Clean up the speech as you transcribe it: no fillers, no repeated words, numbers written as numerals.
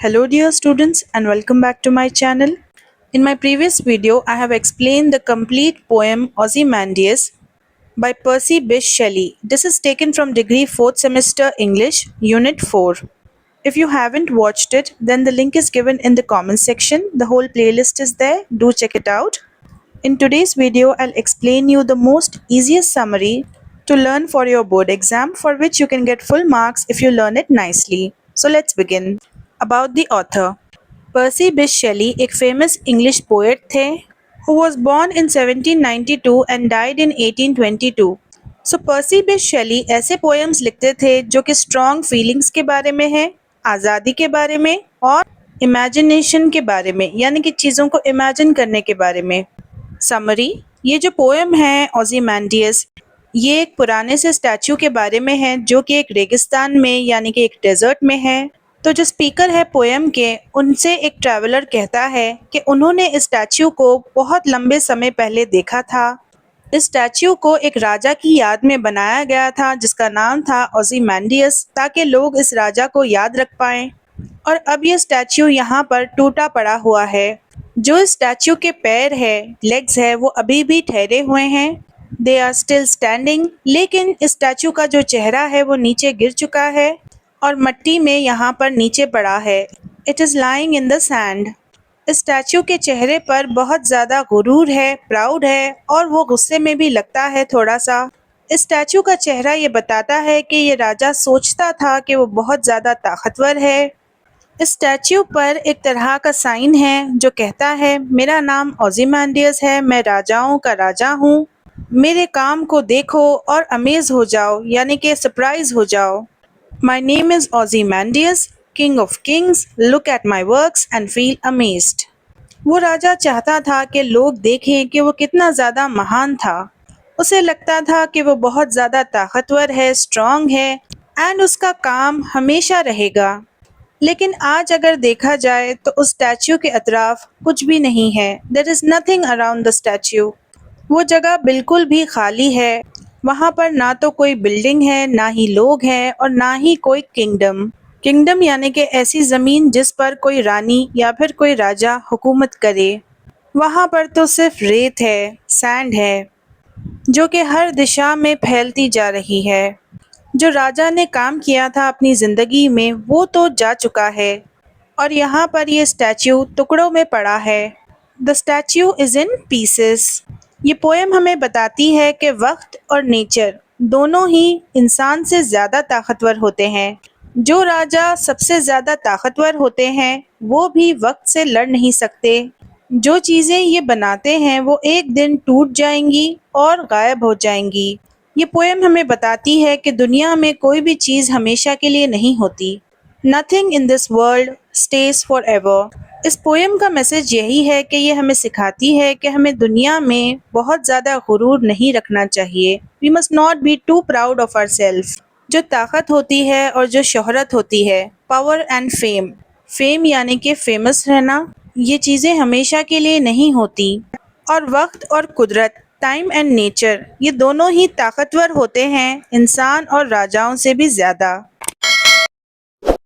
Hello dear students and welcome back to my channel. In my previous video, I have explained the complete poem Ozymandias by Percy Bysshe Shelley. This is taken from degree 4th semester English, Unit 4. If you haven't watched it, then the link is given in the comment section. The whole playlist is there. Do check it out. In today's video, I'll explain you the most easiest summary to learn for your board exam, for which you can get full marks if you learn it nicely. So let's begin. About the author. Percy Bysshe Shelley एक famous English poet थे who was born in 1792 and died in 1822. So Percy Bysshe Shelley ऐसे poems लिखते थे जो कि strong feelings के बारे में है, आज़ादी के बारे में और imagination के बारे में, यानी कि चीज़ों को imagine करने के बारे में. समरी, ये जो पोएम है ओzymandias, ये एक पुराने से स्टैचू के बारे में है जो कि एक रेगिस्तान में यानी कि एक डेजर्ट में है. तो जो स्पीकर है पोएम के, उनसे एक ट्रैवलर कहता है कि उन्होंने इस स्टैचू को बहुत लंबे समय पहले देखा था. इस स्टैचू को एक राजा की याद में बनाया गया था जिसका नाम था ओzymandias, ताकि लोग इस राजा को याद रख पाएं. और अब ये स्टैचू यहाँ पर टूटा पड़ा हुआ है. जो स्टैचू के पैर है, लेग्स है, वो अभी भी ठहरे हुए हैं. They are still standing. लेकिन इस स्टैचू का जो चेहरा है वो नीचे गिर चुका है और मट्टी में यहाँ पर नीचे पड़ा है. It is lying in the sand. इस स्टैचू के चेहरे पर बहुत ज़्यादा गुरूर है, प्राउड है और वो गुस्से में भी लगता है थोड़ा सा. इस स्टैचू का चेहरा ये बताता है कि ये राजा सोचता था कि वो बहुत ज़्यादा ताकतवर है. इस स्टैच्यू पर एक तरह का साइन है जो कहता है मेरा नाम ओzymandias है, मैं राजाओं का राजा हूँ, मेरे काम को देखो और अमेज हो जाओ, यानी कि सरप्राइज हो जाओ. My name is Ozymandias, king of kings, look at my works and feel amazed. वो राजा चाहता था कि लोग देखें कि वो कितना ज़्यादा महान था. उसे लगता था कि वो बहुत ज़्यादा ताकतवर है, स्ट्रॉन्ग है एंड उसका काम हमेशा रहेगा. लेकिन आज अगर देखा जाए तो उस स्टैच्यू के अतराफ कुछ भी नहीं है. There is nothing around the statue. वो जगह बिल्कुल भी खाली है. वहाँ पर ना तो कोई बिल्डिंग है, ना ही लोग हैं और ना ही कोई किंगडम. किंगडम यानी कि ऐसी ज़मीन जिस पर कोई रानी या फिर कोई राजा हुकूमत करे. वहाँ पर तो सिर्फ रेत है, सैंड है, जो कि हर दिशा में फैलती जा रही है. जो राजा ने काम किया था अपनी ज़िंदगी में वो तो जा चुका है और यहाँ पर ये स्टैच्यू टुकड़ों में पड़ा है. The statue is in pieces. ये पोएम हमें बताती है कि वक्त और नेचर दोनों ही इंसान से ज़्यादा ताकतवर होते हैं. जो राजा सबसे ज़्यादा ताकतवर होते हैं वो भी वक्त से लड़ नहीं सकते. जो चीज़ें ये बनाते हैं वो एक दिन टूट जाएंगी और गायब हो जाएंगी. ये पोएम हमें बताती है कि दुनिया में कोई भी चीज़ हमेशा के लिए नहीं होती. Nothing in this world stage for ever. इस पोएम का मैसेज यही है कि ये हमें सिखाती है कि हमें दुनिया में बहुत ज़्यादा गुरूर नहीं रखना चाहिए. We must not be too proud of our self. जो ताकत होती है और जो शोहरत होती है, पावर एंड फेम, फेम यानी कि फेमस रहना, ये चीज़ें हमेशा के लिए नहीं होती. और वक्त और कुदरत, टाइम एंड नेचर, ये दोनों ही ताकतवर होते हैं इंसान और राजाओं से भी ज़्यादा.